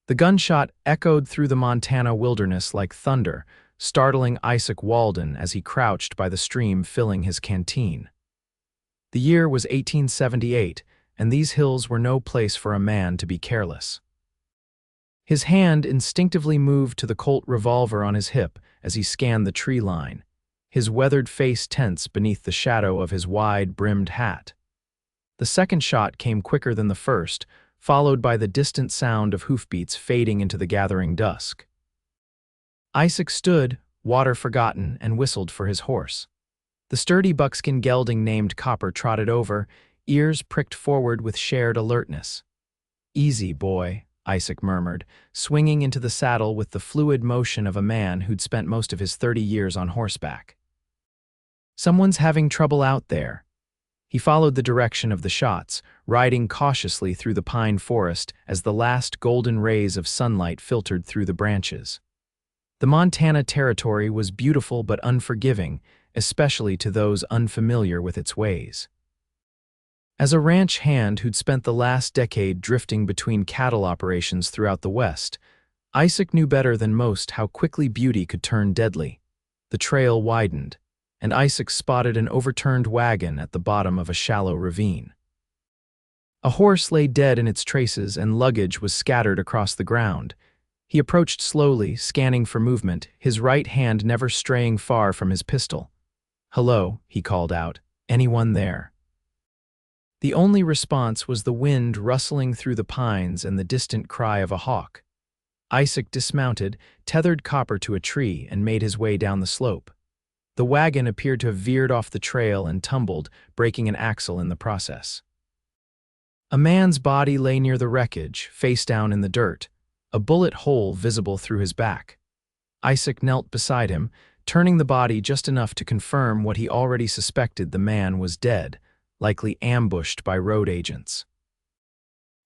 The gunshot echoed through the Montana wilderness like thunder, startling Isaac Walden as he crouched by the stream filling his canteen. The year was 1878, and these hills were no place for a man to be careless. His hand instinctively moved to the Colt revolver on his hip as he scanned the tree line, his weathered face tense beneath the shadow of his wide-brimmed hat. The second shot came quicker than the first, followed by the distant sound of hoofbeats fading into the gathering dusk. Isaac stood, water forgotten, and whistled for his horse. The sturdy buckskin gelding named Copper trotted over, ears pricked forward with shared alertness. "Easy, boy," Isaac murmured, swinging into the saddle with the fluid motion of a man who'd spent most of his 30 years on horseback. "Someone's having trouble out there." He followed the direction of the shots, riding cautiously through the pine forest as the last golden rays of sunlight filtered through the branches. The Montana territory was beautiful but unforgiving, especially to those unfamiliar with its ways. As a ranch hand who'd spent the last decade drifting between cattle operations throughout the West, Isaac knew better than most how quickly beauty could turn deadly. The trail widened, and Isaac spotted an overturned wagon at the bottom of a shallow ravine. A horse lay dead in its traces and luggage was scattered across the ground. He approached slowly, scanning for movement, his right hand never straying far from his pistol. "Hello," he called out. "Anyone there?" The only response was the wind rustling through the pines and the distant cry of a hawk. Isaac dismounted, tethered Copper to a tree, and made his way down the slope. The wagon appeared to have veered off the trail and tumbled, breaking an axle in the process. A man's body lay near the wreckage, face down in the dirt, a bullet hole visible through his back. Isaac knelt beside him, turning the body just enough to confirm what he already suspected: the man was dead, likely ambushed by road agents.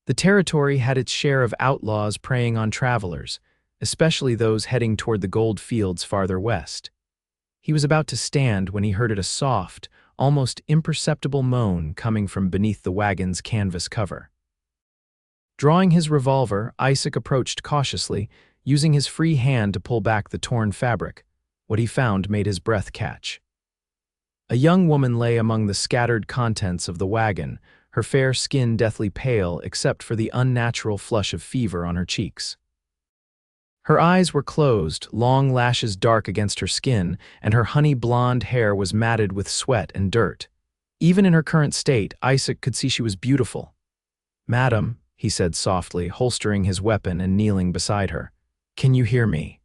The territory had its share of outlaws preying on travelers, especially those heading toward the gold fields farther west. He was about to stand when he heard a soft, almost imperceptible moan coming from beneath the wagon's canvas cover. Drawing his revolver, Isaac approached cautiously, using his free hand to pull back the torn fabric. What he found made his breath catch. A young woman lay among the scattered contents of the wagon, her fair skin deathly pale except for the unnatural flush of fever on her cheeks. Her eyes were closed, long lashes dark against her skin, and her honey-blonde hair was matted with sweat and dirt. Even in her current state, Isaac could see she was beautiful. "Madam," he said softly, holstering his weapon and kneeling beside her, "can you hear me?"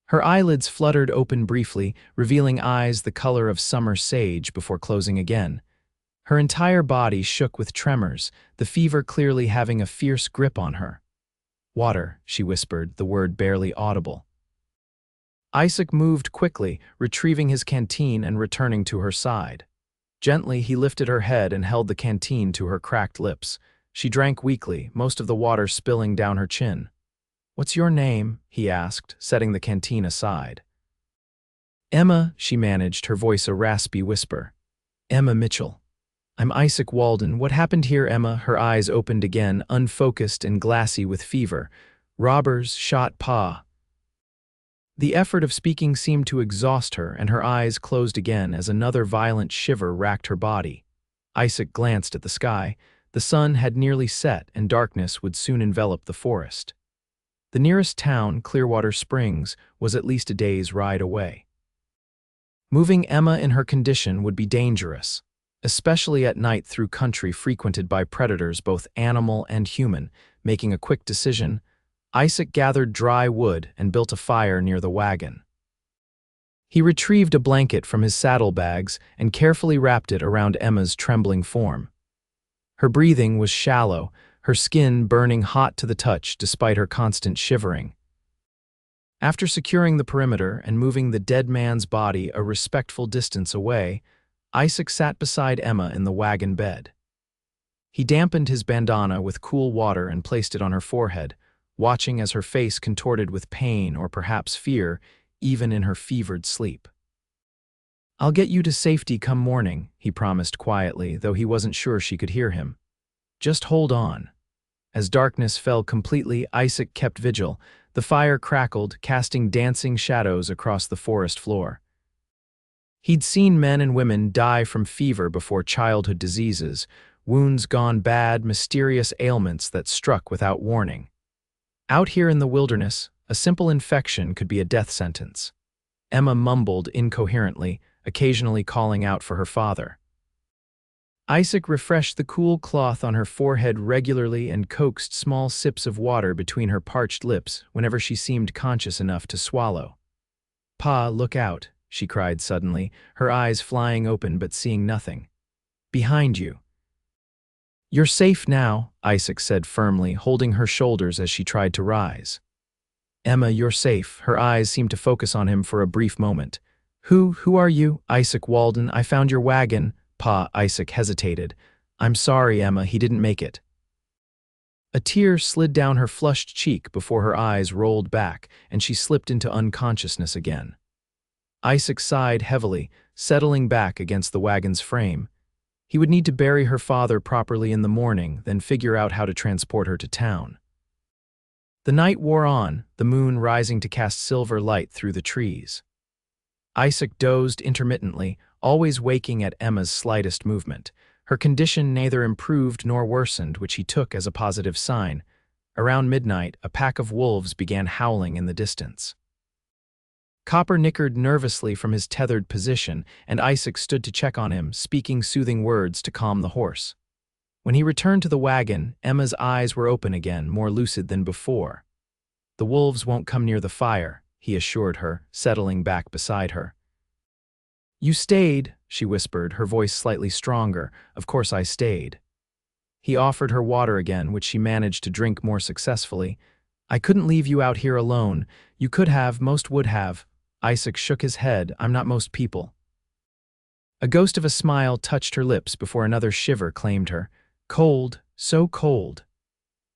Her eyelids fluttered open briefly, revealing eyes the color of summer sage before closing again. Her entire body shook with tremors, the fever clearly having a fierce grip on her. "Water," she whispered, the word barely audible. Isaac moved quickly, retrieving his canteen and returning to her side. Gently, he lifted her head and held the canteen to her cracked lips. She drank weakly, most of the water spilling down her chin. "What's your name?" he asked, setting the canteen aside. "Emma," she managed, her voice a raspy whisper. "Emma Mitchell. I'm Isaac Walden. What happened here, Emma?" Her eyes opened again, unfocused and glassy with fever. "Robbers shot Pa." The effort of speaking seemed to exhaust her, and her eyes closed again as another violent shiver racked her body. Isaac glanced at the sky. The sun had nearly set, and darkness would soon envelop the forest. The nearest town, Clearwater Springs, was at least a day's ride away. Moving Emma in her condition would be dangerous, especially at night through country frequented by predators both animal and human. Making a quick decision, Isaac gathered dry wood and built a fire near the wagon. He retrieved a blanket from his saddlebags and carefully wrapped it around Emma's trembling form. Her breathing was shallow, her skin burning hot to the touch despite her constant shivering. After securing the perimeter and moving the dead man's body a respectful distance away, Isaac sat beside Emma in the wagon bed. He dampened his bandana with cool water and placed it on her forehead, watching as her face contorted with pain or perhaps fear, even in her fevered sleep. "I'll get you to safety come morning," he promised quietly, though he wasn't sure she could hear him. "Just hold on." As darkness fell completely, Isaac kept vigil. The fire crackled, casting dancing shadows across the forest floor. He'd seen men and women die from fever before childhood diseases, wounds gone bad, mysterious ailments that struck without warning. Out here in the wilderness, a simple infection could be a death sentence. Emma mumbled incoherently, occasionally calling out for her father. Isaac refreshed the cool cloth on her forehead regularly and coaxed small sips of water between her parched lips whenever she seemed conscious enough to swallow. "Pa, look out," she cried suddenly, her eyes flying open but seeing nothing. "Behind you." "You're safe now," Isaac said firmly, holding her shoulders as she tried to rise. "Emma, you're safe." Her eyes seemed to focus on him for a brief moment. Who are you?" "Isaac Walden, I found your wagon." "Pa," Isaac hesitated. "I'm sorry, Emma, he didn't make it." A tear slid down her flushed cheek before her eyes rolled back and she slipped into unconsciousness again. Isaac sighed heavily, settling back against the wagon's frame. He would need to bury her father properly in the morning, then figure out how to transport her to town. The night wore on, the moon rising to cast silver light through the trees. Isaac dozed intermittently, always waking at Emma's slightest movement. Her condition neither improved nor worsened, which he took as a positive sign. Around midnight, a pack of wolves began howling in the distance. Copper nickered nervously from his tethered position, and Isaac stood to check on him, speaking soothing words to calm the horse. When he returned to the wagon, Emma's eyes were open again, more lucid than before. "The wolves won't come near the fire," he assured her, settling back beside her. "You stayed," she whispered, her voice slightly stronger. "Of course I stayed." He offered her water again, which she managed to drink more successfully. "I couldn't leave you out here alone. You could have, most would have." Isaac shook his head. "I'm not most people." A ghost of a smile touched her lips before another shiver claimed her. Cold, so cold.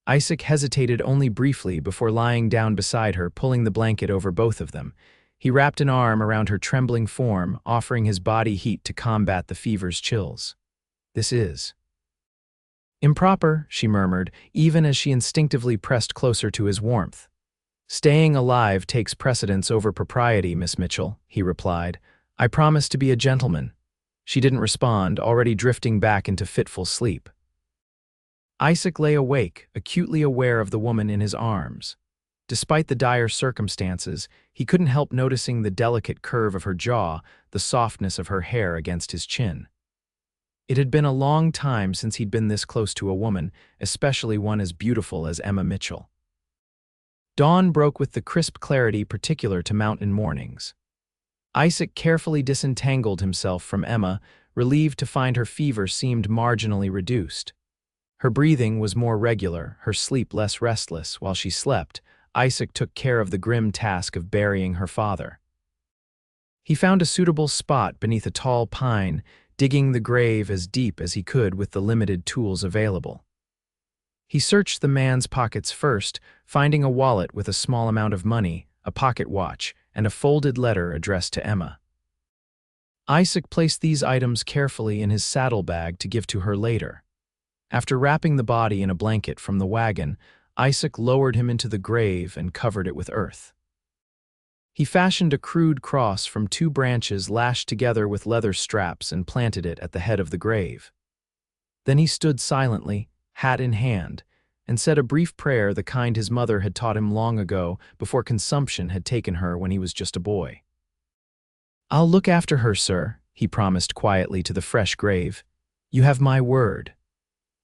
Isaac hesitated only briefly before lying down beside her, pulling the blanket over both of them. He wrapped an arm around her trembling form, offering his body heat to combat the fever's chills. "This is improper," she murmured, even as she instinctively pressed closer to his warmth. "Staying alive takes precedence over propriety, Miss Mitchell," he replied. "I promise to be a gentleman." She didn't respond, already drifting back into fitful sleep. Isaac lay awake, acutely aware of the woman in his arms. Despite the dire circumstances, he couldn't help noticing the delicate curve of her jaw, the softness of her hair against his chin. It had been a long time since he'd been this close to a woman, especially one as beautiful as Emma Mitchell. Dawn broke with the crisp clarity particular to mountain mornings. Isaac carefully disentangled himself from Emma, relieved to find her fever seemed marginally reduced. Her breathing was more regular, her sleep less restless. While she slept, Isaac took care of the grim task of burying her father. He found a suitable spot beneath a tall pine, digging the grave as deep as he could with the limited tools available. He searched the man's pockets first, finding a wallet with a small amount of money, a pocket watch, and a folded letter addressed to Emma. Isaac placed these items carefully in his saddlebag to give to her later. After wrapping the body in a blanket from the wagon, Isaac lowered him into the grave and covered it with earth. He fashioned a crude cross from 2 branches lashed together with leather straps and planted it at the head of the grave. Then he stood silently, hat in hand, and said a brief prayer, the kind his mother had taught him long ago, before consumption had taken her when he was just a boy. "I'll look after her, sir," he promised quietly to the fresh grave. "You have my word."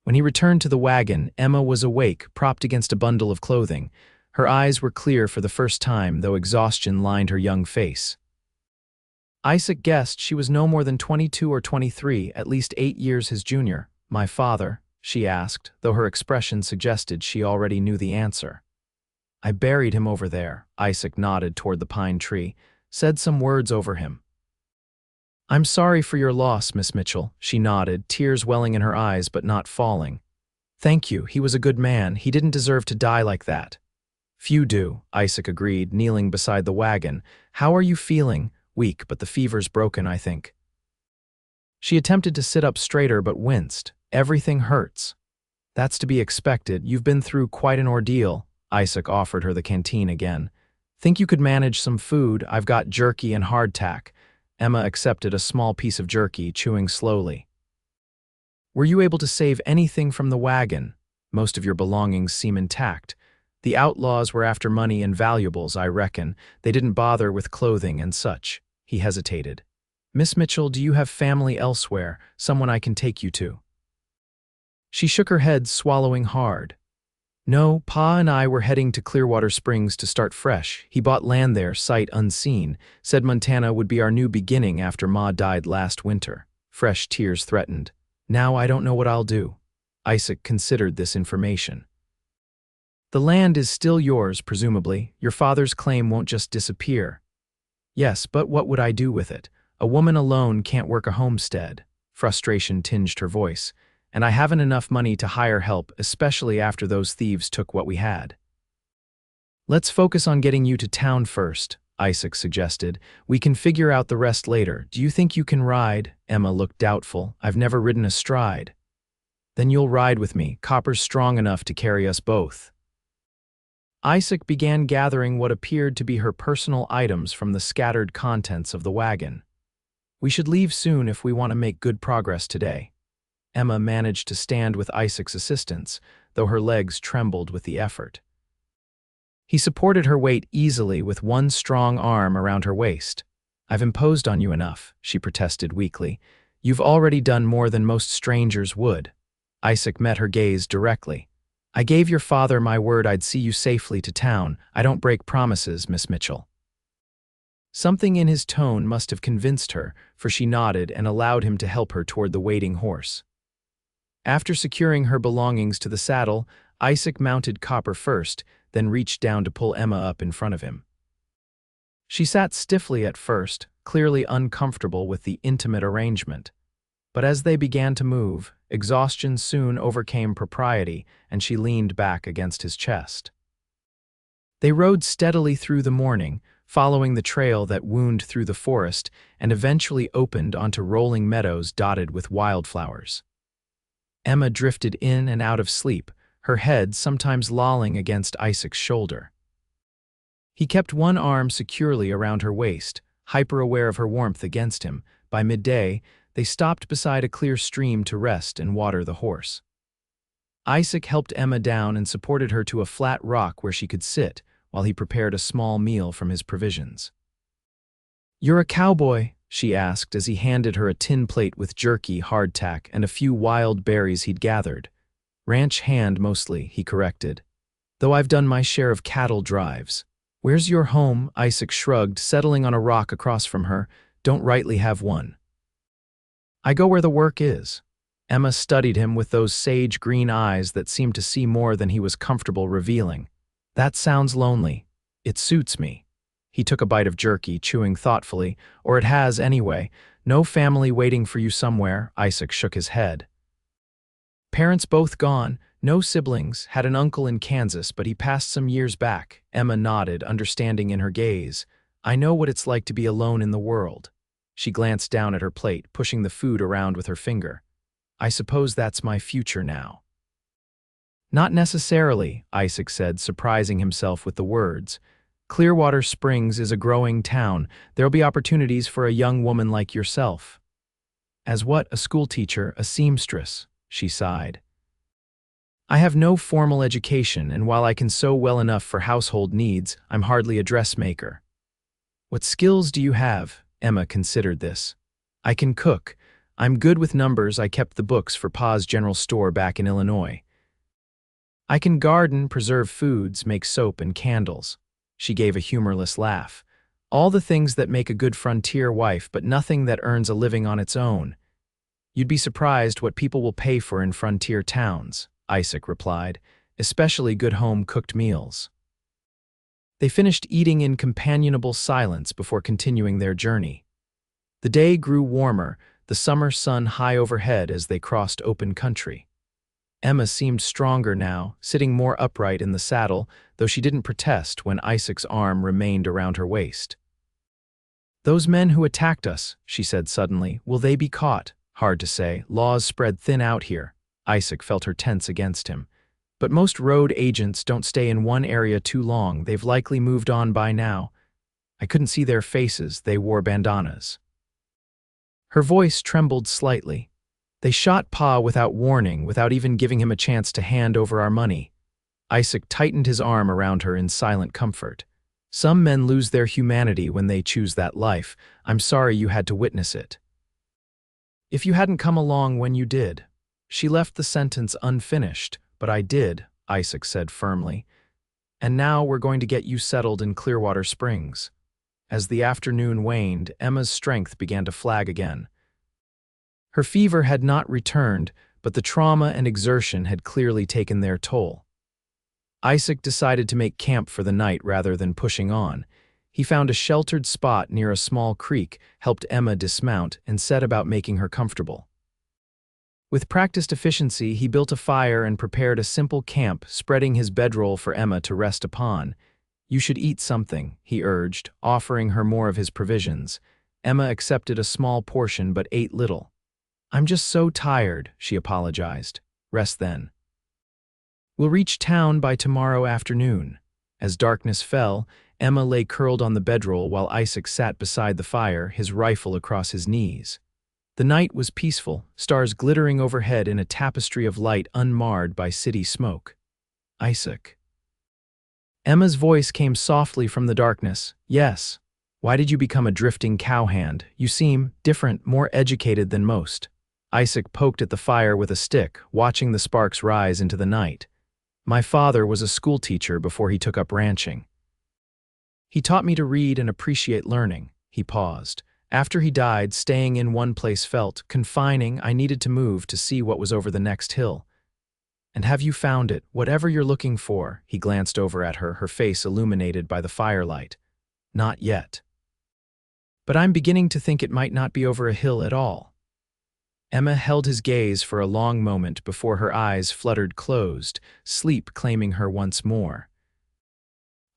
When he returned to the wagon, Emma was awake, propped against a bundle of clothing. Her eyes were clear for the first time, though exhaustion lined her young face. Isaac guessed she was no more than 22 or 23, at least 8 years his junior. "My father?" she asked, though her expression suggested she already knew the answer. "I buried him over there." Isaac nodded toward the pine tree, said some words over him. "I'm sorry for your loss, Miss Mitchell," she nodded, tears welling in her eyes but not falling. "Thank you, he was a good man. He didn't deserve to die like that." "Few do," Isaac agreed, kneeling beside the wagon. "How are you feeling?" "Weak, but the fever's broken, I think." She attempted to sit up straighter but winced. "Everything hurts." That's to be expected. You've been through quite an ordeal. Isaac offered her the canteen again. Think you could manage some food? I've got jerky and hardtack. Emma accepted a small piece of jerky, chewing slowly. Were you able to save anything from the wagon? Most of your belongings seem intact. The outlaws were after money and valuables, I reckon. They didn't bother with clothing and such. He hesitated. Miss Mitchell, do you have family elsewhere, someone I can take you to? She shook her head, swallowing hard. No, Pa and I were heading to Clearwater Springs to start fresh. He bought land there, sight unseen, said Montana would be our new beginning after Ma died last winter. Fresh tears threatened. Now I don't know what I'll do. Isaac considered this information. The land is still yours, presumably. Your father's claim won't just disappear. Yes, but what would I do with it? A woman alone can't work a homestead. Frustration tinged her voice. And I haven't enough money to hire help, especially after those thieves took what we had. Let's focus on getting you to town first, Isaac suggested. We can figure out the rest later. Do you think you can ride? Emma looked doubtful. I've never ridden astride. Then you'll ride with me. Copper's strong enough to carry us both. Isaac began gathering what appeared to be her personal items from the scattered contents of the wagon. We should leave soon if we want to make good progress today. Emma managed to stand with Isaac's assistance, though her legs trembled with the effort. He supported her weight easily with one strong arm around her waist. I've imposed on you enough, she protested weakly. You've already done more than most strangers would. Isaac met her gaze directly. I gave your father my word I'd see you safely to town. I don't break promises, Miss Mitchell. Something in his tone must have convinced her, for she nodded and allowed him to help her toward the waiting horse. After securing her belongings to the saddle, Isaac mounted Copper first, then reached down to pull Emma up in front of him. She sat stiffly at first, clearly uncomfortable with the intimate arrangement. But as they began to move, exhaustion soon overcame propriety, and she leaned back against his chest. They rode steadily through the morning, following the trail that wound through the forest and eventually opened onto rolling meadows dotted with wildflowers. Emma drifted in and out of sleep, her head sometimes lolling against Isaac's shoulder. He kept one arm securely around her waist, hyper-aware of her warmth against him. By midday, they stopped beside a clear stream to rest and water the horse. Isaac helped Emma down and supported her to a flat rock where she could sit while he prepared a small meal from his provisions. You're a cowboy? She asked as he handed her a tin plate with jerky, hardtack, and a few wild berries he'd gathered. Ranch hand mostly, he corrected. Though I've done my share of cattle drives. Where's your home? Isaac shrugged, settling on a rock across from her. Don't rightly have one. I go where the work is. Emma studied him with those sage green eyes that seemed to see more than he was comfortable revealing. That sounds lonely. It suits me. He took a bite of jerky, chewing thoughtfully. Or it has anyway. No family waiting for you somewhere. Isaac shook his head. Parents both gone. No siblings. Had an uncle in Kansas, but he passed some years back. Emma nodded, understanding in her gaze. I know what it's like to be alone in the world. She glanced down at her plate, pushing the food around with her finger. I suppose that's my future now. Not necessarily, Isaac said, surprising himself with the words. Clearwater Springs is a growing town. There'll be opportunities for a young woman like yourself. As what? A schoolteacher, a seamstress, she sighed. I have no formal education, and while I can sew well enough for household needs, I'm hardly a dressmaker. What skills do you have? Emma considered this. I can cook. I'm good with numbers. I kept the books for Pa's general store back in Illinois. I can garden, preserve foods, make soap and candles. She gave a humorless laugh. All the things that make a good frontier wife, but nothing that earns a living on its own. You'd be surprised what people will pay for in frontier towns, Isaac replied, especially good home-cooked meals. They finished eating in companionable silence before continuing their journey. The day grew warmer, the summer sun high overhead as they crossed open country. Emma seemed stronger now, sitting more upright in the saddle, though she didn't protest when Isaac's arm remained around her waist. Those men who attacked us, she said suddenly, will they be caught? Hard to say. Laws spread thin out here. Isaac felt her tense against him. But most road agents don't stay in one area too long. They've likely moved on by now. I couldn't see their faces. They wore bandanas. Her voice trembled slightly. They shot Pa without warning, without even giving him a chance to hand over our money. Isaac tightened his arm around her in silent comfort. Some men lose their humanity when they choose that life. I'm sorry you had to witness it. If you hadn't come along when you did. She left the sentence unfinished. But I did, Isaac said firmly. And now we're going to get you settled in Clearwater Springs. As the afternoon waned, Emma's strength began to flag again. Her fever had not returned, but the trauma and exertion had clearly taken their toll. Isaac decided to make camp for the night rather than pushing on. He found a sheltered spot near a small creek, helped Emma dismount, and set about making her comfortable. With practiced efficiency, he built a fire and prepared a simple camp, spreading his bedroll for Emma to rest upon. You should eat something, he urged, offering her more of his provisions. Emma accepted a small portion but ate little. I'm just so tired, she apologized. Rest then. We'll reach town by tomorrow afternoon. As darkness fell, Emma lay curled on the bedroll while Isaac sat beside the fire, his rifle across his knees. The night was peaceful, stars glittering overhead in a tapestry of light unmarred by city smoke. Isaac. Emma's voice came softly from the darkness. Yes. Why did you become a drifting cowhand? You seem different, more educated than most. Isaac poked at the fire with a stick, watching the sparks rise into the night. My father was a schoolteacher before he took up ranching. He taught me to read and appreciate learning. He paused. After he died, staying in one place felt confining. I needed to move to see what was over the next hill. And have you found it, whatever you're looking for? He glanced over at her, her face illuminated by the firelight. Not yet. But I'm beginning to think it might not be over a hill at all. Emma held his gaze for a long moment before her eyes fluttered closed, sleep claiming her once more.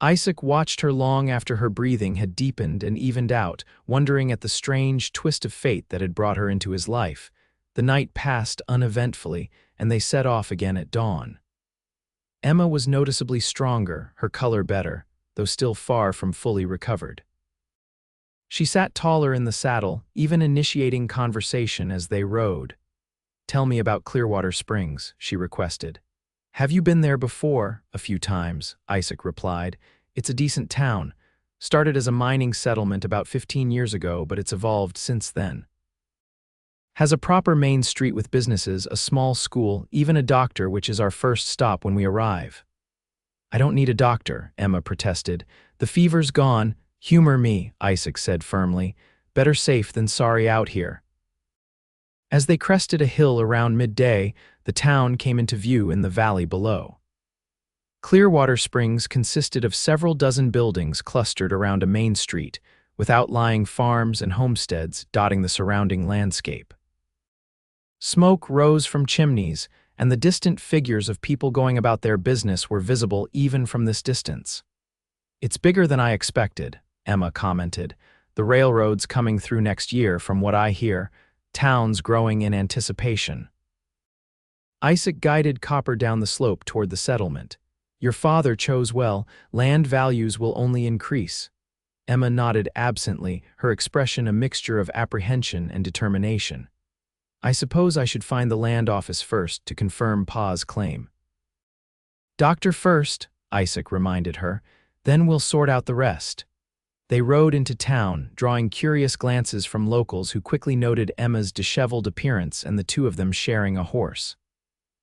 Isaac watched her long after her breathing had deepened and evened out, wondering at the strange twist of fate that had brought her into his life. The night passed uneventfully, and they set off again at dawn. Emma was noticeably stronger, her color better, though still far from fully recovered. She sat taller in the saddle, even initiating conversation as they rode. Tell me about Clearwater Springs, she requested. Have you been there before? A few times, Isaac replied. It's a decent town. Started as a mining settlement about 15 years ago, but it's evolved since then. Has a proper main street with businesses, a small school, even a doctor, which is our first stop when we arrive. I don't need a doctor, Emma protested. The fever's gone. Humor me, Isaac said firmly. Better safe than sorry out here. As they crested a hill around midday, the town came into view in the valley below. Clearwater Springs consisted of several dozen buildings clustered around a main street, with outlying farms and homesteads dotting the surrounding landscape. Smoke rose from chimneys, and the distant figures of people going about their business were visible even from this distance. It's bigger than I expected, Emma commented. The railroad's coming through next year, from what I hear. Towns growing in anticipation. Isaac guided Copper down the slope toward the settlement. Your father chose well. Land values will only increase. Emma nodded absently, her expression a mixture of apprehension and determination. I suppose I should find the land office first to confirm Pa's claim. Doctor first, Isaac reminded her. Then we'll sort out the rest. They rode into town, drawing curious glances from locals who quickly noted Emma's disheveled appearance and the two of them sharing a horse.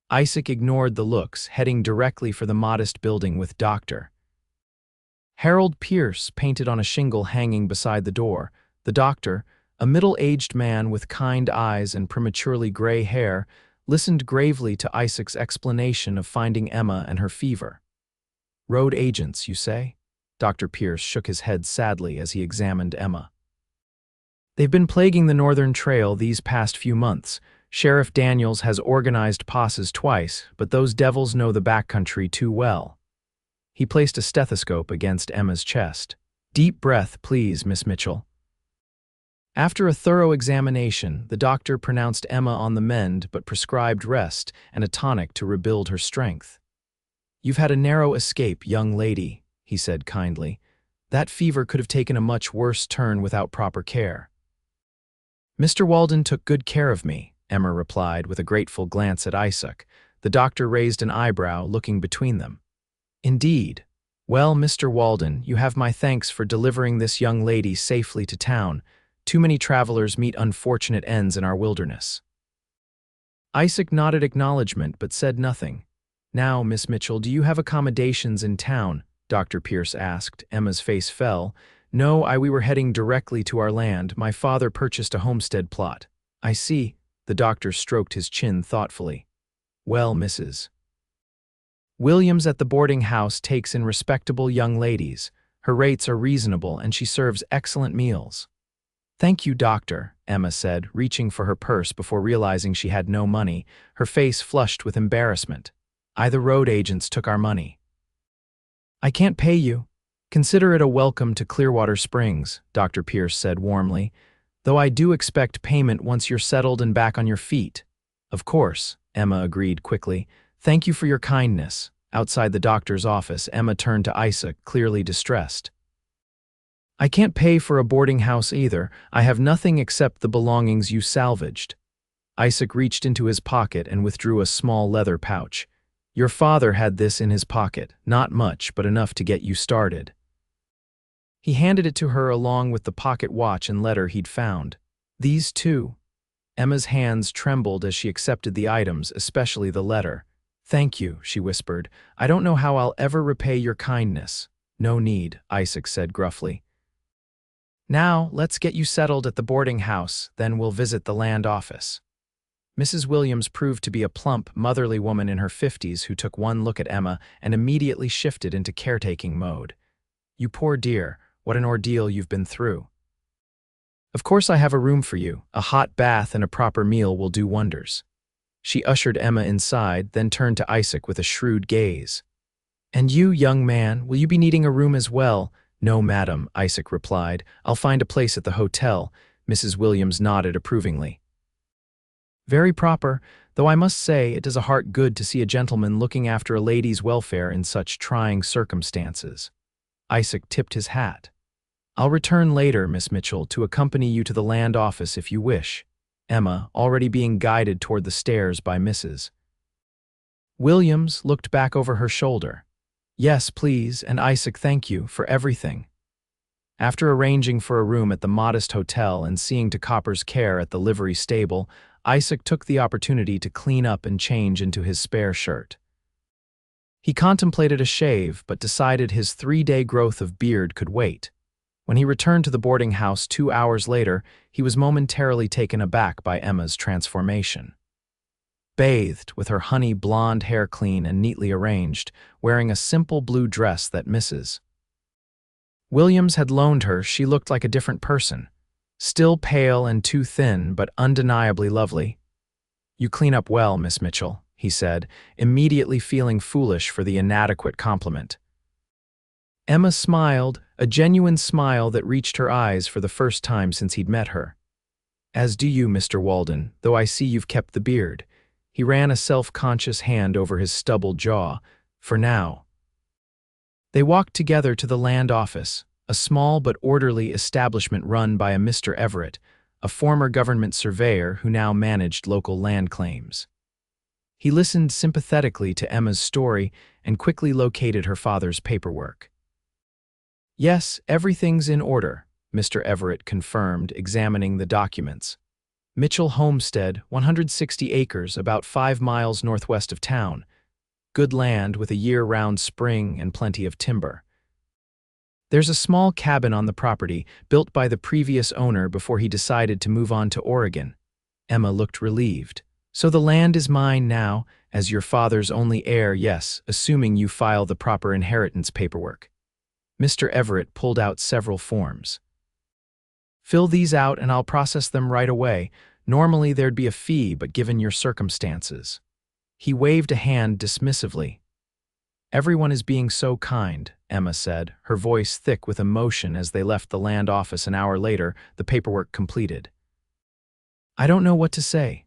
Isaac ignored the looks, heading directly for the modest building with Dr. Harold Pierce painted on a shingle hanging beside the door. The doctor, a middle-aged man with kind eyes and prematurely gray hair, listened gravely to Isaac's explanation of finding Emma and her fever. Road agents, you say? Dr. Pierce shook his head sadly as he examined Emma. They've been plaguing the Northern Trail these past few months. Sheriff Daniels has organized posses twice, but those devils know the backcountry too well. He placed a stethoscope against Emma's chest. Deep breath, please, Miss Mitchell. After a thorough examination, the doctor pronounced Emma on the mend but prescribed rest and a tonic to rebuild her strength. "You've had a narrow escape, young lady," he said kindly. "That fever could have taken a much worse turn without proper care." "Mr. Walden took good care of me," Emma replied with a grateful glance at Isaac. The doctor raised an eyebrow, looking between them. "Indeed. Well, Mr. Walden, you have my thanks for delivering this young lady safely to town. Too many travelers meet unfortunate ends in our wilderness." Isaac nodded acknowledgement but said nothing. "Now, Miss Mitchell, do you have accommodations in town?" Dr. Pierce asked. Emma's face fell. "No, we were heading directly to our land. My father purchased a homestead plot." "I see." The doctor stroked his chin thoughtfully. "Well, Mrs. Williams at the boarding house takes in respectable young ladies. Her rates are reasonable and she serves excellent meals." "Thank you, doctor," Emma said, reaching for her purse before realizing she had no money, her face flushed with embarrassment. "The road agents took our money." "I can't pay you. Consider it a welcome to Clearwater Springs," Dr. Pierce said warmly, "though I do expect payment once you're settled and back on your feet." "Of course," Emma agreed quickly. "Thank you for your kindness." Outside the doctor's office, Emma turned to Isaac, clearly distressed. "I can't pay for a boarding house either. I have nothing except the belongings you salvaged." Isaac reached into his pocket and withdrew a small leather pouch. "Your father had this in his pocket, not much, but enough to get you started." He handed it to her along with the pocket watch and letter he'd found. "These too." Emma's hands trembled as she accepted the items, especially the letter. "Thank you," she whispered. "I don't know how I'll ever repay your kindness." "No need," Isaac said gruffly. "Now, let's get you settled at the boarding house, then we'll visit the land office." Mrs. Williams proved to be a plump, motherly woman in her 50s who took one look at Emma and immediately shifted into caretaking mode. "You poor dear, what an ordeal you've been through. Of course I have a room for you. A hot bath and a proper meal will do wonders." She ushered Emma inside, then turned to Isaac with a shrewd gaze. "And you, young man, will you be needing a room as well?" "No, madam," Isaac replied. "I'll find a place at the hotel." Mrs. Williams nodded approvingly. "Very proper, though I must say it does a heart good to see a gentleman looking after a lady's welfare in such trying circumstances." Isaac tipped his hat. "I'll return later, Miss Mitchell, to accompany you to the land office if you wish." Emma, already being guided toward the stairs by Mrs. Williams, looked back over her shoulder. "Yes, please, and Isaac, thank you for everything." After arranging for a room at the modest hotel and seeing to Copper's care at the livery stable, Isaac took the opportunity to clean up and change into his spare shirt. He contemplated a shave, but decided his 3-day growth of beard could wait. When he returned to the boarding house 2 hours later, he was momentarily taken aback by Emma's transformation. Bathed, with her honey blonde hair clean and neatly arranged, wearing a simple blue dress that Mrs. Williams had loaned her, she looked like a different person. Still pale and too thin, but undeniably lovely. "You clean up well, Miss Mitchell," he said, immediately feeling foolish for the inadequate compliment. Emma smiled, a genuine smile that reached her eyes for the first time since he'd met her. "As do you, Mr. Walden, though I see you've kept the beard." He ran a self-conscious hand over his stubbled jaw. "For now." They walked together to the land office, a small but orderly establishment run by a Mr. Everett, a former government surveyor who now managed local land claims. He listened sympathetically to Emma's story and quickly located her father's paperwork. "Yes, everything's in order," Mr. Everett confirmed, examining the documents. "Mitchell Homestead, 160 acres, about 5 miles northwest of town. Good land with a year-round spring and plenty of timber. There's a small cabin on the property, built by the previous owner before he decided to move on to Oregon." Emma looked relieved. "So the land is mine now, as your father's only heir, yes, assuming you file the proper inheritance paperwork." Mr. Everett pulled out several forms. "Fill these out and I'll process them right away. Normally there'd be a fee, but given your circumstances." He waved a hand dismissively. Everyone is being so kind, Emma said, her voice thick with emotion as they left the land office an hour later, the paperwork completed. I don't know what to say.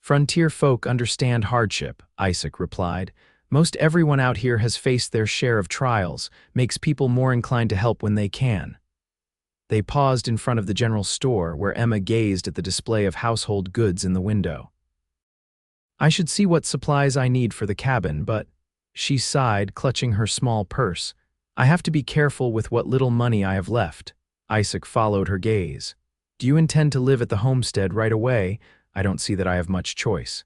Frontier folk understand hardship, Isaac replied. Most everyone out here has faced their share of trials, makes people more inclined to help when they can. They paused in front of the general store where Emma gazed at the display of household goods in the window. I should see what supplies I need for the cabin, but, she sighed, clutching her small purse, I have to be careful with what little money I have left. Isaac followed her gaze. Do you intend to live at the homestead right away? I don't see that I have much choice.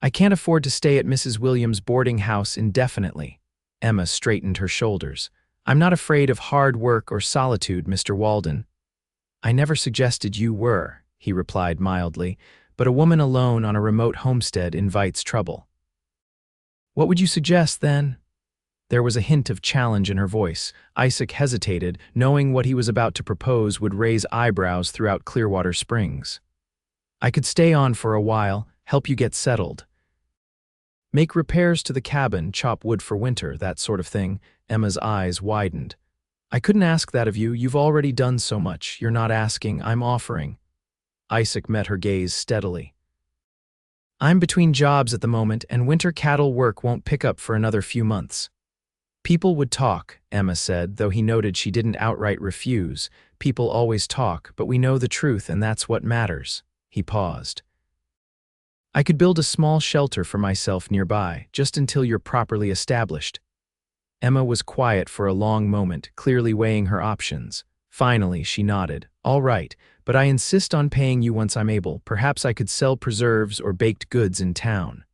I can't afford to stay at Mrs. Williams' boarding house indefinitely. Emma straightened her shoulders. I'm not afraid of hard work or solitude, Mr. Walden. I never suggested you were, he replied mildly, but a woman alone on a remote homestead invites trouble. What would you suggest, then? There was a hint of challenge in her voice. Isaac hesitated, knowing what he was about to propose would raise eyebrows throughout Clearwater Springs. I could stay on for a while, help you get settled. Make repairs to the cabin, chop wood for winter, that sort of thing. Emma's eyes widened. I couldn't ask that of you, you've already done so much. You're not asking, I'm offering. Isaac met her gaze steadily. I'm between jobs at the moment, and winter cattle work won't pick up for another few months. People would talk, Emma said, though he noted she didn't outright refuse. People always talk, but we know the truth, and that's what matters. He paused. I could build a small shelter for myself nearby, just until you're properly established. Emma was quiet for a long moment, clearly weighing her options. Finally, she nodded. All right, but I insist on paying you once I'm able. Perhaps I could sell preserves or baked goods in town.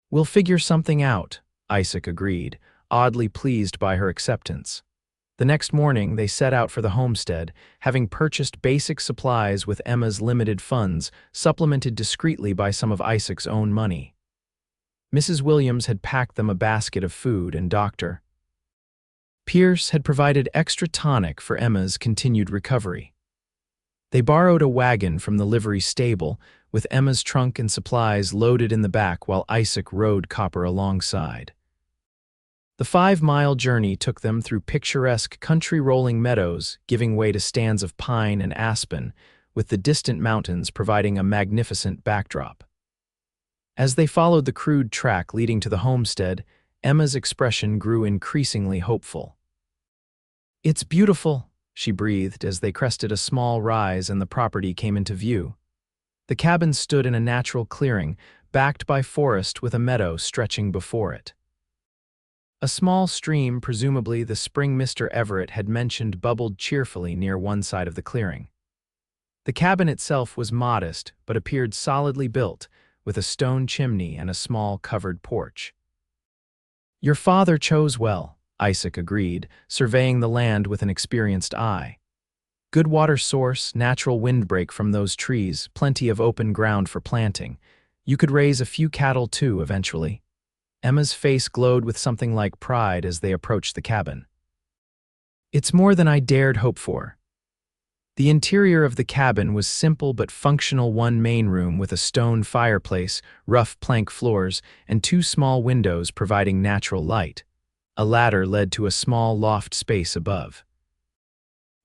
We'll figure something out, Isaac agreed, oddly pleased by her acceptance. The next morning, they set out for the homestead, having purchased basic supplies with Emma's limited funds, supplemented discreetly by some of Isaac's own money. Mrs. Williams had packed them a basket of food, and Dr. Pierce had provided extra tonic for Emma's continued recovery. They borrowed a wagon from the livery stable, with Emma's trunk and supplies loaded in the back while Isaac rode Copper alongside. The 5-mile journey took them through picturesque country rolling meadows, giving way to stands of pine and aspen, with the distant mountains providing a magnificent backdrop. As they followed the crude track leading to the homestead, Emma's expression grew increasingly hopeful. It's beautiful, she breathed as they crested a small rise and the property came into view. The cabin stood in a natural clearing, backed by forest with a meadow stretching before it. A small stream, presumably the spring Mr. Everett had mentioned, bubbled cheerfully near one side of the clearing. The cabin itself was modest, but appeared solidly built, with a stone chimney and a small covered porch. Your father chose well, Isaac agreed, surveying the land with an experienced eye. Good water source, natural windbreak from those trees, plenty of open ground for planting. You could raise a few cattle too, eventually. Emma's face glowed with something like pride as they approached the cabin. It's more than I dared hope for. The interior of the cabin was simple but functional, one main room with a stone fireplace, rough plank floors, and 2 small windows providing natural light. A ladder led to a small loft space above.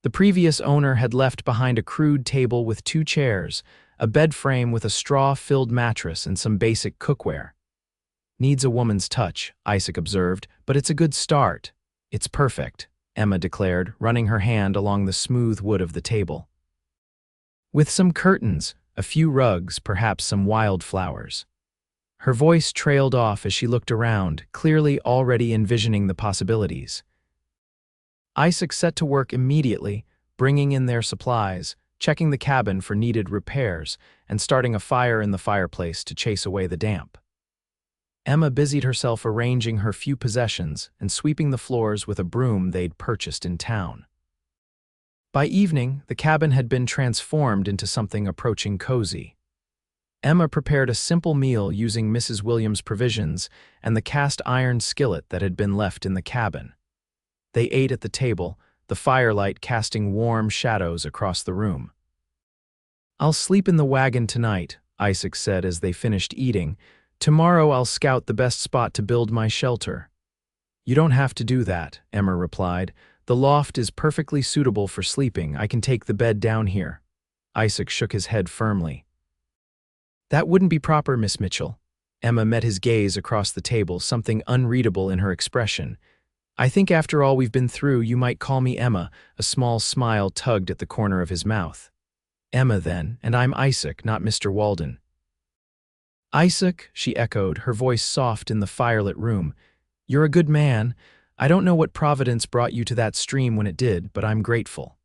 The previous owner had left behind a crude table with 2 chairs, a bed frame with a straw-filled mattress, and some basic cookware. Needs a woman's touch, Isaac observed, but it's a good start. It's perfect, Emma declared, running her hand along the smooth wood of the table. With some curtains, a few rugs, perhaps some wildflowers. Her voice trailed off as she looked around, clearly already envisioning the possibilities. Isaac set to work immediately, bringing in their supplies, checking the cabin for needed repairs, and starting a fire in the fireplace to chase away the damp. Emma busied herself arranging her few possessions and sweeping the floors with a broom they'd purchased in town. By evening, the cabin had been transformed into something approaching cozy. Emma prepared a simple meal using Mrs. Williams' provisions and the cast-iron skillet that had been left in the cabin. They ate at the table, the firelight casting warm shadows across the room. I'll sleep in the wagon tonight, Isaac said as they finished eating, Tomorrow I'll scout the best spot to build my shelter." "You don't have to do that," Emma replied. "The loft is perfectly suitable for sleeping. I can take the bed down here." Isaac shook his head firmly. "That wouldn't be proper, Miss Mitchell." Emma met his gaze across the table, something unreadable in her expression. "I think after all we've been through, you might call me Emma." A small smile tugged at the corner of his mouth. "Emma, then, and I'm Isaac, not Mr. Walden." "Isaac," she echoed, her voice soft in the firelit room. "You're a good man. I don't know what providence brought you to that stream when it did, but I'm grateful."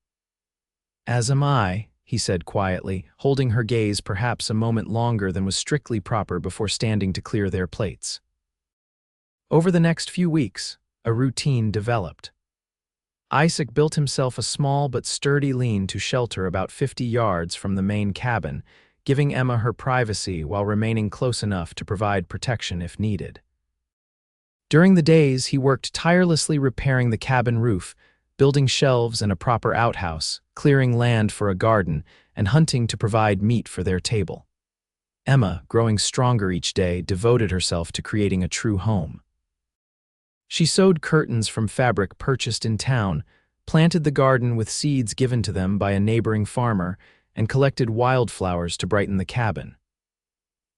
"As am I," he said quietly, holding her gaze perhaps a moment longer than was strictly proper before standing to clear their plates. Over the next few weeks, a routine developed. Isaac built himself a small but sturdy lean-to shelter about 50 yards from the main cabin, giving Emma her privacy while remaining close enough to provide protection if needed. During the days, he worked tirelessly repairing the cabin roof, building shelves and a proper outhouse, clearing land for a garden, and hunting to provide meat for their table. Emma, growing stronger each day, devoted herself to creating a true home. She sewed curtains from fabric purchased in town, planted the garden with seeds given to them by a neighboring farmer, and collected wildflowers to brighten the cabin.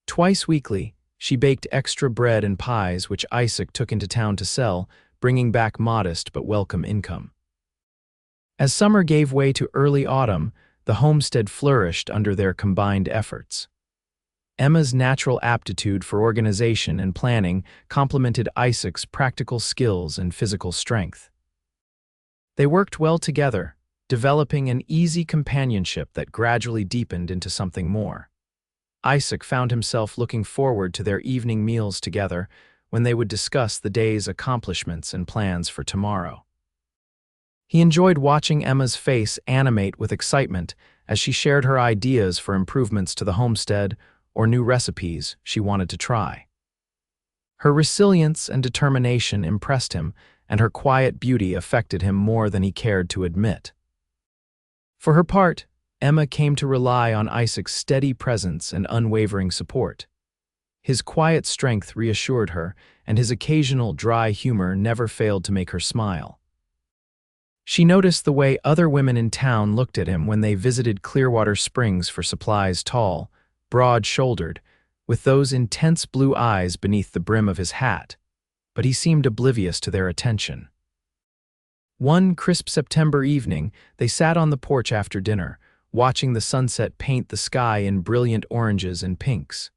Twice weekly, she baked extra bread and pies which Isaac took into town to sell, bringing back modest but welcome income. As summer gave way to early autumn, the homestead flourished under their combined efforts. Emma's natural aptitude for organization and planning complemented Isaac's practical skills and physical strength. They worked well together, developing an easy companionship that gradually deepened into something more. Isaac found himself looking forward to their evening meals together when they would discuss the day's accomplishments and plans for tomorrow. He enjoyed watching Emma's face animate with excitement as she shared her ideas for improvements to the homestead or new recipes she wanted to try. Her resilience and determination impressed him, and her quiet beauty affected him more than he cared to admit. For her part, Emma came to rely on Isaac's steady presence and unwavering support. His quiet strength reassured her, and his occasional dry humor never failed to make her smile. She noticed the way other women in town looked at him when they visited Clearwater Springs for supplies, tall, broad-shouldered, with those intense blue eyes beneath the brim of his hat, but he seemed oblivious to their attention. One crisp September evening, they sat on the porch after dinner, watching the sunset paint the sky in brilliant oranges and pinks.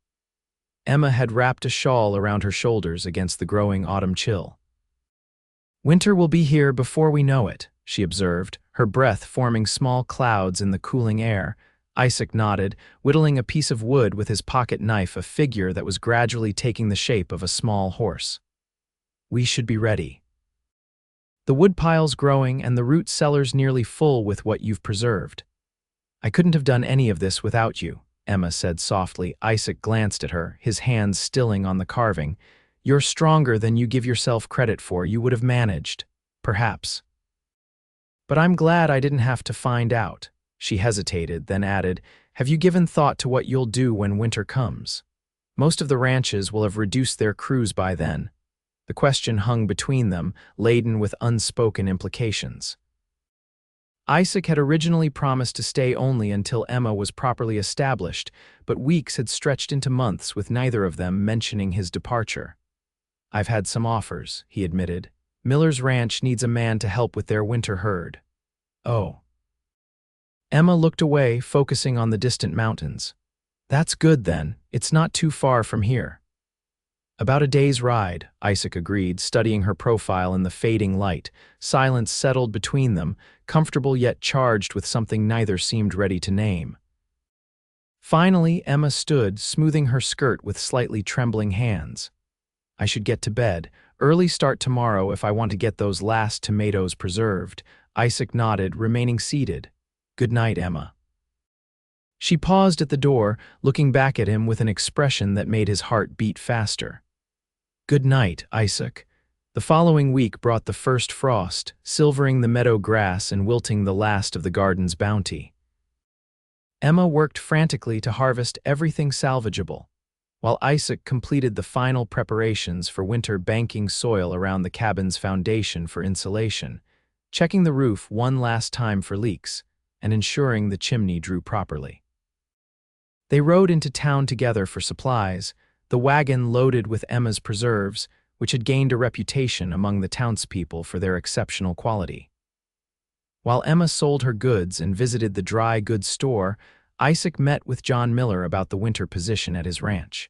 Emma had wrapped a shawl around her shoulders against the growing autumn chill. "Winter will be here before we know it," she observed, her breath forming small clouds in the cooling air. Isaac nodded, whittling a piece of wood with his pocket knife, a figure that was gradually taking the shape of a small horse. "We should be ready. The woodpile's growing and the root cellar's nearly full with what you've preserved." "I couldn't have done any of this without you," Emma said softly. Isaac glanced at her, his hands stilling on the carving. "You're stronger than you give yourself credit for. You would have managed, perhaps. But I'm glad I didn't have to find out." She hesitated, then added, "Have you given thought to what you'll do when winter comes? Most of the ranches will have reduced their crews by then." The question hung between them, laden with unspoken implications. Isaac had originally promised to stay only until Emma was properly established, but weeks had stretched into months with neither of them mentioning his departure. "I've had some offers," he admitted. "Miller's Ranch needs a man to help with their winter herd." "Oh." Emma looked away, focusing on the distant mountains. "That's good, then. It's not too far from here." "About a day's ride," Isaac agreed, studying her profile in the fading light. Silence settled between them, comfortable yet charged with something neither seemed ready to name. Finally, Emma stood, smoothing her skirt with slightly trembling hands. "I should get to bed. Early start tomorrow if I want to get those last tomatoes preserved." Isaac nodded, remaining seated. "Good night, Emma." She paused at the door, looking back at him with an expression that made his heart beat faster. "Good night, Isaac." The following week brought the first frost, silvering the meadow grass and wilting the last of the garden's bounty. Emma worked frantically to harvest everything salvageable. while Isaac completed the final preparations for winter, banking soil around the cabin's foundation for insulation, checking the roof one last time for leaks, and ensuring the chimney drew properly. They rode into town together for supplies, the wagon loaded with Emma's preserves, which had gained a reputation among the townspeople for their exceptional quality. While Emma sold her goods and visited the dry goods store, Isaac met with John Miller about the winter position at his ranch.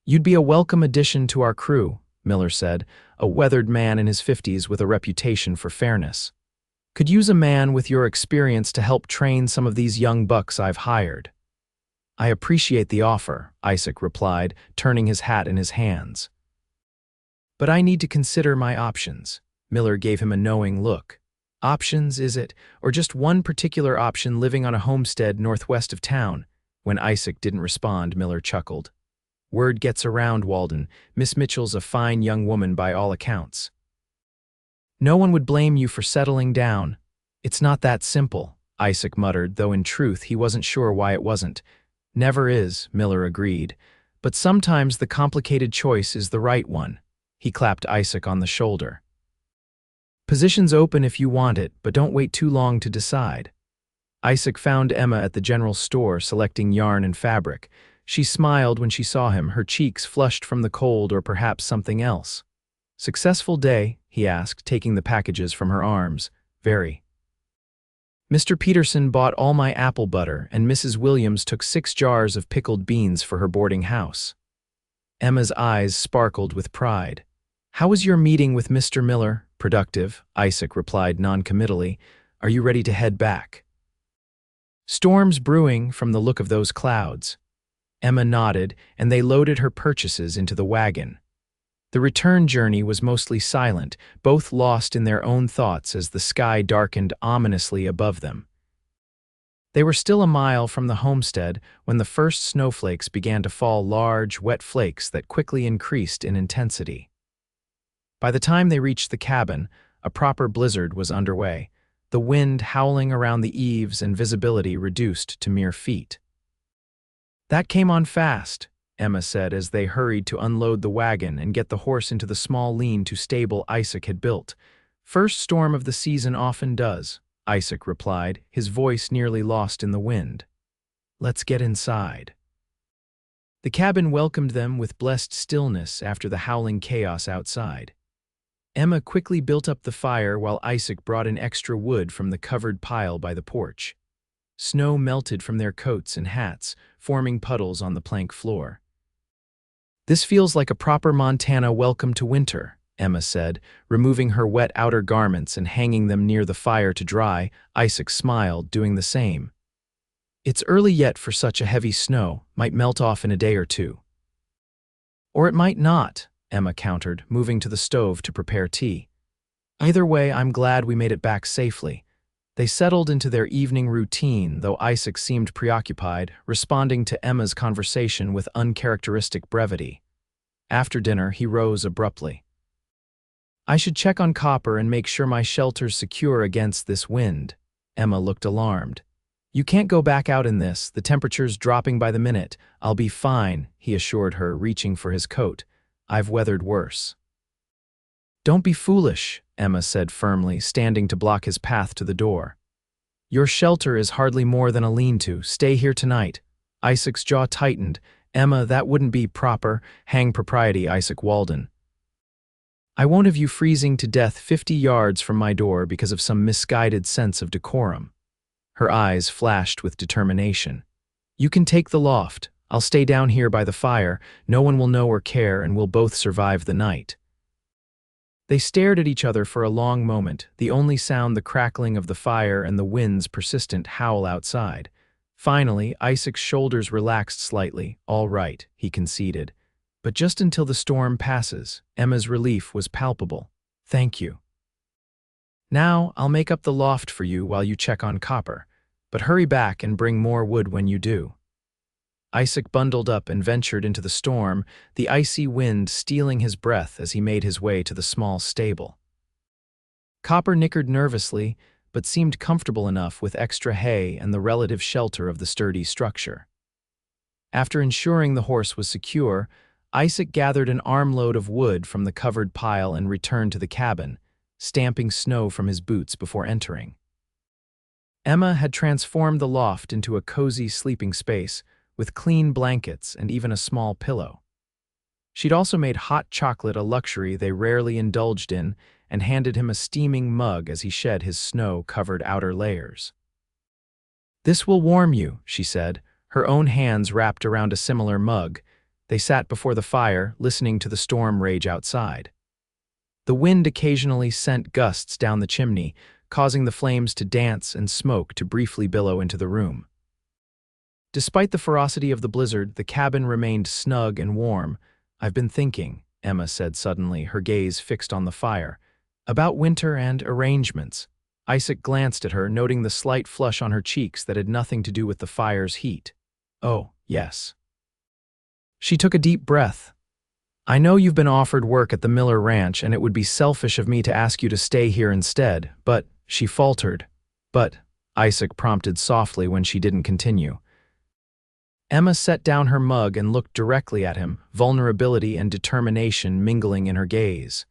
"You'd be a welcome addition to our crew," Miller said, a weathered man in his 50s with a reputation for fairness. "Could use a man with your experience to help train some of these young bucks I've hired." "I appreciate the offer," Isaac replied, turning his hat in his hands. "But I need to consider my options." Miller gave him a knowing look. "Options, is it? Or just one particular option, living on a homestead northwest of town?" When Isaac didn't respond, Miller chuckled. "Word gets around, Walden. Miss Mitchell's a fine young woman by all accounts. No one would blame you for settling down." "It's not that simple," Isaac muttered, though in truth he wasn't sure why it wasn't. "Never is," Miller agreed. "But sometimes the complicated choice is the right one." He clapped Isaac on the shoulder. "Position's open if you want it, but don't wait too long to decide." Isaac found Emma at the general store selecting yarn and fabric. She smiled when she saw him, her cheeks flushed from the cold or perhaps something else. "Successful day?" he asked, taking the packages from her arms. "Very." "Mr. Peterson bought all my apple butter, and Mrs. Williams took 6 jars of pickled beans for her boarding house." Emma's eyes sparkled with pride. "How was your meeting with Mr. Miller?" "Productive," Isaac replied noncommittally. "Are you ready to head back?" "Storm's brewing from the look of those clouds." Emma nodded, and they loaded her purchases into the wagon. The return journey was mostly silent, both lost in their own thoughts as the sky darkened ominously above them. They were still a mile from the homestead when the first snowflakes began to fall, large, wet flakes that quickly increased in intensity. By the time they reached the cabin, a proper blizzard was underway, the wind howling around the eaves and visibility reduced to mere feet. "That came on fast," Emma said as they hurried to unload the wagon and get the horse into the small lean-to stable Isaac had built. "First storm of the season often does," Isaac replied, his voice nearly lost in the wind. "Let's get inside." The cabin welcomed them with blessed stillness after the howling chaos outside. Emma quickly built up the fire while Isaac brought in extra wood from the covered pile by the porch. Snow melted from their coats and hats, forming puddles on the plank floor. "This feels like a proper Montana welcome to winter," Emma said, removing her wet outer garments and hanging them near the fire to dry. Isaac smiled, doing the same. "It's early yet for such a heavy snow, might melt off in a day or two." "Or it might not," Emma countered, moving to the stove to prepare tea. "Either way, I'm glad we made it back safely." They settled into their evening routine, though Isaac seemed preoccupied, responding to Emma's conversation with uncharacteristic brevity. After dinner, he rose abruptly. "I should check on Copper and make sure my shelter's secure against this wind." Emma looked alarmed. "You can't go back out in this, the temperature's dropping by the minute." "I'll be fine," he assured her, reaching for his coat. "I've weathered worse." "Don't be foolish," Emma said firmly, standing to block his path to the door. "Your shelter is hardly more than a lean-to. Stay here tonight." Isaac's jaw tightened. "Emma, that wouldn't be proper. Hang propriety, Isaac Walden. I won't have you freezing to death 50 yards from my door because of some misguided sense of decorum." Her eyes flashed with determination. "You can take the loft. I'll stay down here by the fire. No one will know or care, and we'll both survive the night." They stared at each other for a long moment, the only sound the crackling of the fire and the wind's persistent howl outside. Finally, Isaac's shoulders relaxed slightly. "All right," he conceded. "But just until the storm passes." Emma's relief was palpable. "Thank you. Now, I'll make up the loft for you while you check on Copper. But hurry back and bring more wood when you do." Isaac bundled up and ventured into the storm, the icy wind stealing his breath as he made his way to the small stable. Copper nickered nervously, but seemed comfortable enough with extra hay and the relative shelter of the sturdy structure. After ensuring the horse was secure, Isaac gathered an armload of wood from the covered pile and returned to the cabin, stamping snow from his boots before entering. Emma had transformed the loft into a cozy sleeping space with clean blankets and even a small pillow. She'd also made hot chocolate a luxury they rarely indulged in and handed him a steaming mug as he shed his snow-covered outer layers. "This will warm you," she said, her own hands wrapped around a similar mug. They sat before the fire, listening to the storm rage outside. The wind occasionally sent gusts down the chimney, causing the flames to dance and smoke to briefly billow into the room. Despite the ferocity of the blizzard, the cabin remained snug and warm. "I've been thinking," Emma said suddenly, her gaze fixed on the fire, "about winter and arrangements." Isaac glanced at her, noting the slight flush on her cheeks that had nothing to do with the fire's heat. "Oh, yes." She took a deep breath. "I know you've been offered work at the Miller Ranch, and it would be selfish of me to ask you to stay here instead, but," she faltered. "But," Isaac prompted softly when she didn't continue. Emma set down her mug and looked directly at him, vulnerability and determination mingling in her gaze.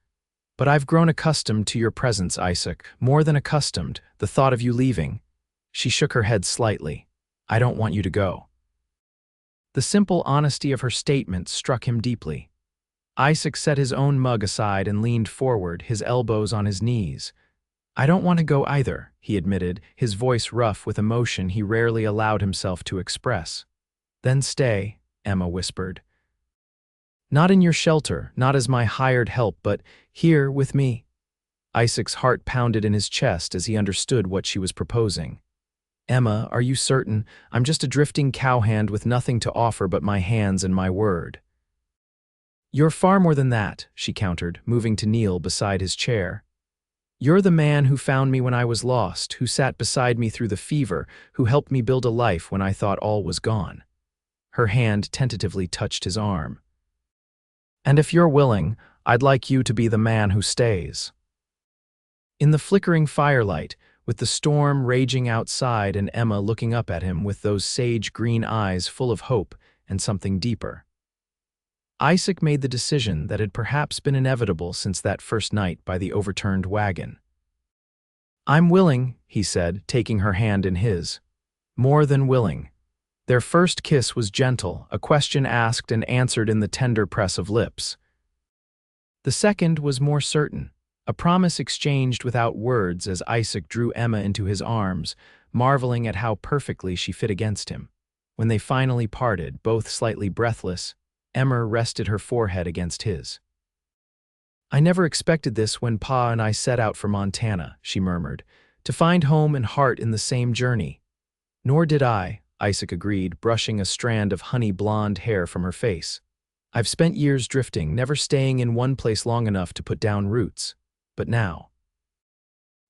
"But I've grown accustomed to your presence, Isaac, more than accustomed, the thought of you leaving." She shook her head slightly. "I don't want you to go." The simple honesty of her statement struck him deeply. Isaac set his own mug aside and leaned forward, his elbows on his knees. "I don't want to go either," he admitted, his voice rough with emotion he rarely allowed himself to express. "Then stay," Emma whispered. "Not in your shelter, not as my hired help, but here with me." Isaac's heart pounded in his chest as he understood what she was proposing. "Emma, are you certain? I'm just a drifting cowhand with nothing to offer but my hands and my word." "You're far more than that," she countered, moving to kneel beside his chair. "You're the man who found me when I was lost, who sat beside me through the fever, who helped me build a life when I thought all was gone." Her hand tentatively touched his arm. "And if you're willing, I'd like you to be the man who stays." In the flickering firelight, with the storm raging outside and Emma looking up at him with those sage-green eyes full of hope and something deeper, Isaac made the decision that had perhaps been inevitable since that first night by the overturned wagon. "I'm willing," he said, taking her hand in his. "More than willing." Their first kiss was gentle, a question asked and answered in the tender press of lips. The second was more certain, a promise exchanged without words as Isaac drew Emma into his arms, marveling at how perfectly she fit against him. When they finally parted, both slightly breathless, Emma rested her forehead against his. "I never expected this when Pa and I set out for Montana," she murmured, "to find home and heart in the same journey." "Nor did I," Isaac agreed, brushing a strand of honey-blonde hair from her face. "I've spent years drifting, never staying in one place long enough to put down roots. But now—"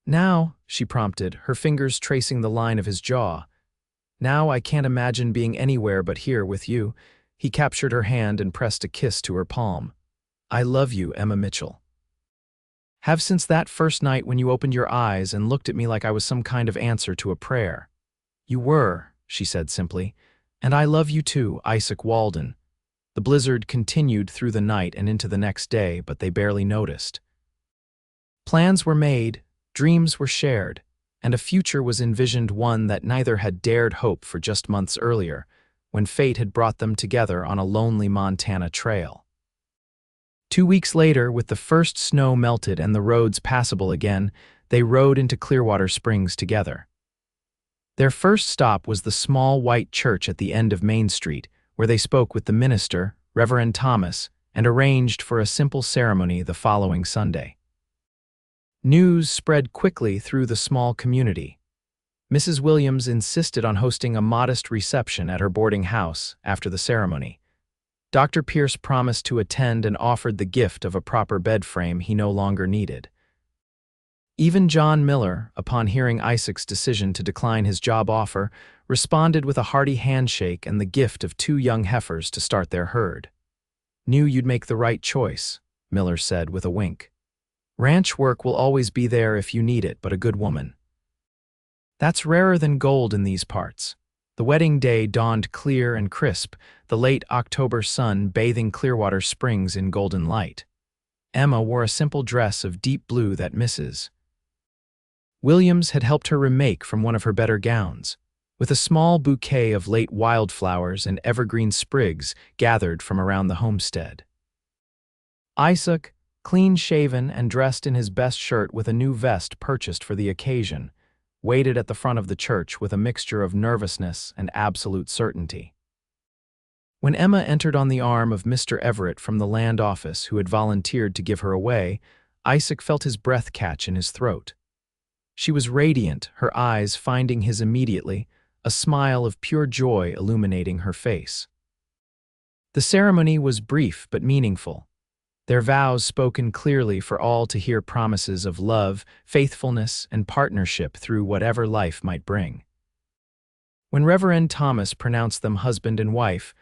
"Now," she prompted, her fingers tracing the line of his jaw. "Now I can't imagine being anywhere but here with you." He captured her hand and pressed a kiss to her palm. "I love you, Emma Mitchell. Have since that first night when you opened your eyes and looked at me like I was some kind of answer to a prayer." "You were," she said simply. "And I love you too, Isaac Walden." The blizzard continued through the night and into the next day, but they barely noticed. Plans were made, dreams were shared, and a future was envisioned, one that neither had dared hope for just months earlier, when fate had brought them together on a lonely Montana trail. 2 weeks later, with the first snow melted and the roads passable again, they rode into Clearwater Springs together. Their first stop was the small white church at the end of Main Street, where they spoke with the minister, Reverend Thomas, and arranged for a simple ceremony the following Sunday. News spread quickly through the small community. Mrs. Williams insisted on hosting a modest reception at her boarding house after the ceremony. Dr. Pierce promised to attend and offered the gift of a proper bed frame he no longer needed. Even John Miller, upon hearing Isaac's decision to decline his job offer, responded with a hearty handshake and the gift of 2 young heifers to start their herd. "Knew you'd make the right choice," Miller said with a wink. "Ranch work will always be there if you need it, but a good woman. That's rarer than gold in these parts." The wedding day dawned clear and crisp, the late October sun bathing Clearwater Springs in golden light. Emma wore a simple dress of deep blue that Mrs. Williams had helped her remake from one of her better gowns, with a small bouquet of late wildflowers and evergreen sprigs gathered from around the homestead. Isaac, clean-shaven and dressed in his best shirt with a new vest purchased for the occasion, waited at the front of the church with a mixture of nervousness and absolute certainty. When Emma entered on the arm of Mr. Everett from the land office who had volunteered to give her away, Isaac felt his breath catch in his throat. She was radiant, her eyes finding his immediately, a smile of pure joy illuminating her face. The ceremony was brief but meaningful, their vows spoken clearly for all to hear, promises of love, faithfulness, and partnership through whatever life might bring. When Reverend Thomas pronounced them husband and wife,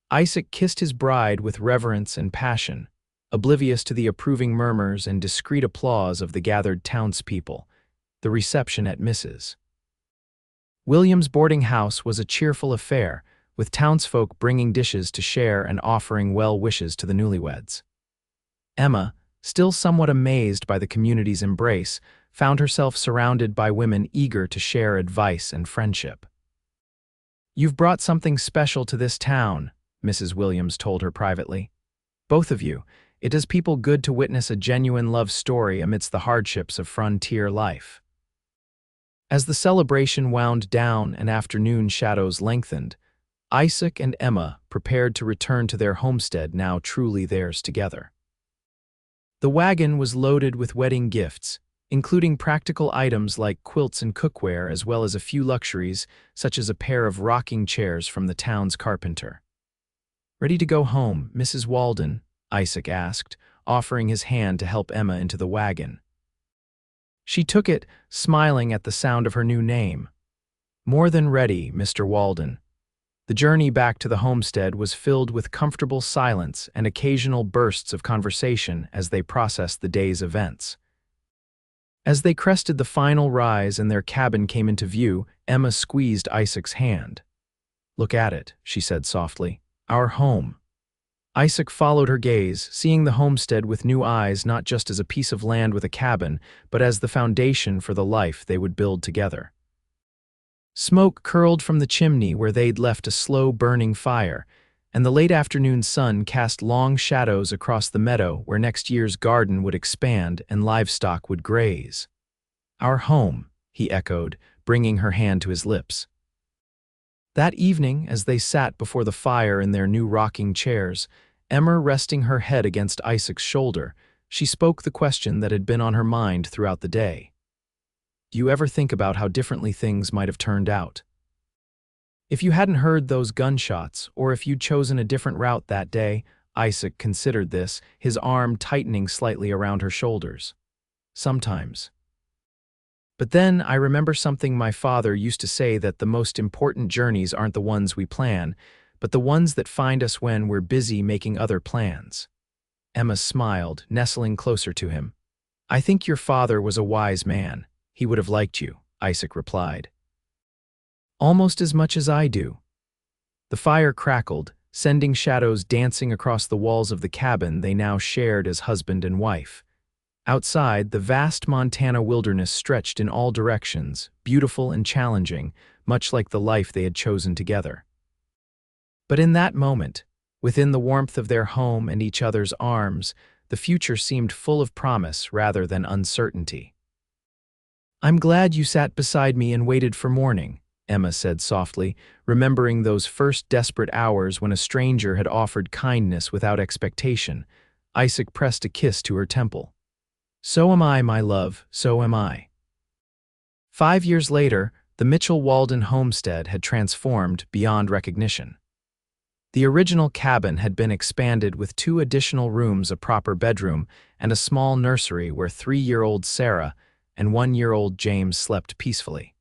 Isaac kissed his bride with reverence and passion, oblivious to the approving murmurs and discreet applause of the gathered townspeople. The reception at Mrs. Williams' boarding house was a cheerful affair, with townsfolk bringing dishes to share and offering well wishes to the newlyweds. Emma, still somewhat amazed by the community's embrace, found herself surrounded by women eager to share advice and friendship. "You've brought something special to this town," Mrs. Williams told her privately. "Both of you. It does people good to witness a genuine love story amidst the hardships of frontier life." As the celebration wound down and afternoon shadows lengthened, Isaac and Emma prepared to return to their homestead, now truly theirs together. The wagon was loaded with wedding gifts, including practical items like quilts and cookware, as well as a few luxuries, such as a pair of rocking chairs from the town's carpenter. "Ready to go home, Mrs. Walden?" Isaac asked, offering his hand to help Emma into the wagon. She took it, smiling at the sound of her new name. "More than ready, Mr. Walden." The journey back to the homestead was filled with comfortable silence and occasional bursts of conversation as they processed the day's events. As they crested the final rise and their cabin came into view, Emma squeezed Isaac's hand. "Look at it," she said softly. "Our home." Isaac followed her gaze, seeing the homestead with new eyes, not just as a piece of land with a cabin, but as the foundation for the life they would build together. Smoke curled from the chimney where they'd left a slow-burning fire, and the late afternoon sun cast long shadows across the meadow where next year's garden would expand and livestock would graze. "Our home," he echoed, bringing her hand to his lips. That evening, as they sat before the fire in their new rocking chairs, Emma resting her head against Isaac's shoulder, she spoke the question that had been on her mind throughout the day. "Do you ever think about how differently things might have turned out? If you hadn't heard those gunshots, or if you'd chosen a different route that day?" Isaac considered this, his arm tightening slightly around her shoulders. "Sometimes. But then I remember something my father used to say, that the most important journeys aren't the ones we plan, but the ones that find us when we're busy making other plans." Emma smiled, nestling closer to him. "I think your father was a wise man. He would have liked you," Isaac replied. "Almost as much as I do." The fire crackled, sending shadows dancing across the walls of the cabin they now shared as husband and wife. Outside, the vast Montana wilderness stretched in all directions, beautiful and challenging, much like the life they had chosen together. But in that moment, within the warmth of their home and each other's arms, the future seemed full of promise rather than uncertainty. "I'm glad you sat beside me and waited for morning," Emma said softly, remembering those first desperate hours when a stranger had offered kindness without expectation. Isaac pressed a kiss to her temple. "So am I, my love, so am I." 5 years later, the Mitchell-Walden homestead had transformed beyond recognition. The original cabin had been expanded with 2 additional rooms, a proper bedroom, and a small nursery where 3-year-old Sarah and 1-year-old James slept peacefully.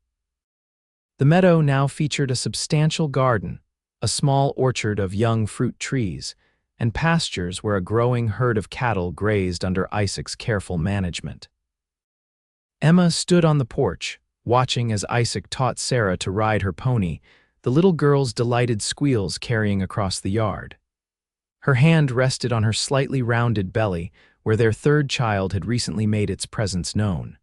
The meadow now featured a substantial garden, a small orchard of young fruit trees, and pastures where a growing herd of cattle grazed under Isaac's careful management. Emma stood on the porch, watching as Isaac taught Sarah to ride her pony, the little girl's delighted squeals carrying across the yard. Her hand rested on her slightly rounded belly, where their third child had recently made its presence known.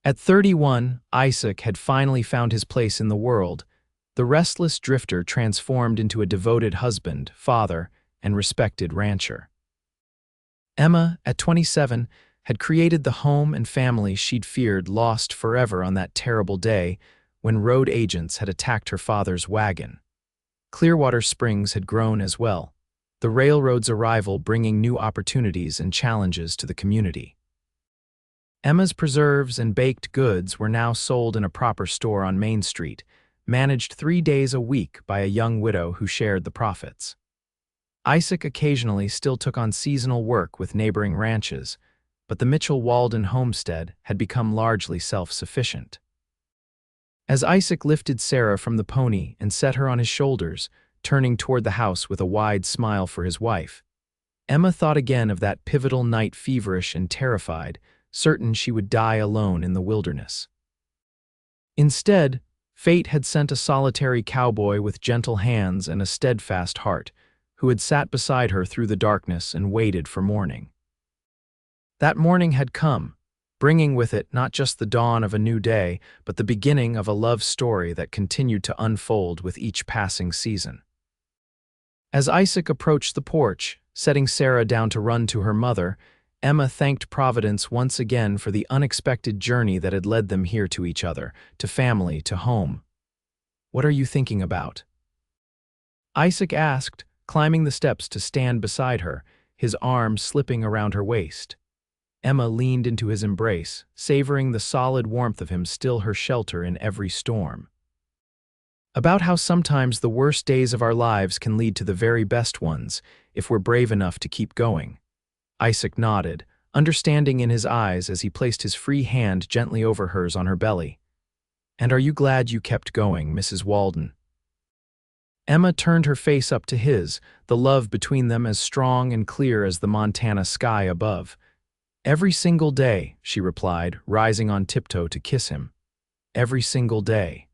At 31, Isaac had finally found his place in the world, the restless drifter transformed into a devoted husband, father, and respected rancher. Emma, at 27, had created the home and family she'd feared lost forever on that terrible day when road agents had attacked her father's wagon. Clearwater Springs had grown as well, the railroad's arrival bringing new opportunities and challenges to the community. Emma's preserves and baked goods were now sold in a proper store on Main Street, managed 3 days a week by a young widow who shared the profits. Isaac occasionally still took on seasonal work with neighboring ranches, but the Mitchell-Walden homestead had become largely self-sufficient. As Isaac lifted Sarah from the pony and set her on his shoulders, turning toward the house with a wide smile for his wife, Emma thought again of that pivotal night, feverish and terrified, certain she would die alone in the wilderness. Instead, fate had sent a solitary cowboy with gentle hands and a steadfast heart, who had sat beside her through the darkness and waited for morning. That morning had come, bringing with it not just the dawn of a new day, but the beginning of a love story that continued to unfold with each passing season. As Isaac approached the porch, setting Sarah down to run to her mother, Emma thanked Providence once again for the unexpected journey that had led them here to each other, to family, to home. "What are you thinking about?" Isaac asked, climbing the steps to stand beside her, his arm slipping around her waist. Emma leaned into his embrace, savoring the solid warmth of him, still her shelter in every storm. "About how sometimes the worst days of our lives can lead to the very best ones, if we're brave enough to keep going." Isaac nodded, understanding in his eyes as he placed his free hand gently over hers on her belly. "And are you glad you kept going, Mrs. Walden?" Emma turned her face up to his, the love between them as strong and clear as the Montana sky above. "Every single day," she replied, rising on tiptoe to kiss him. "Every single day."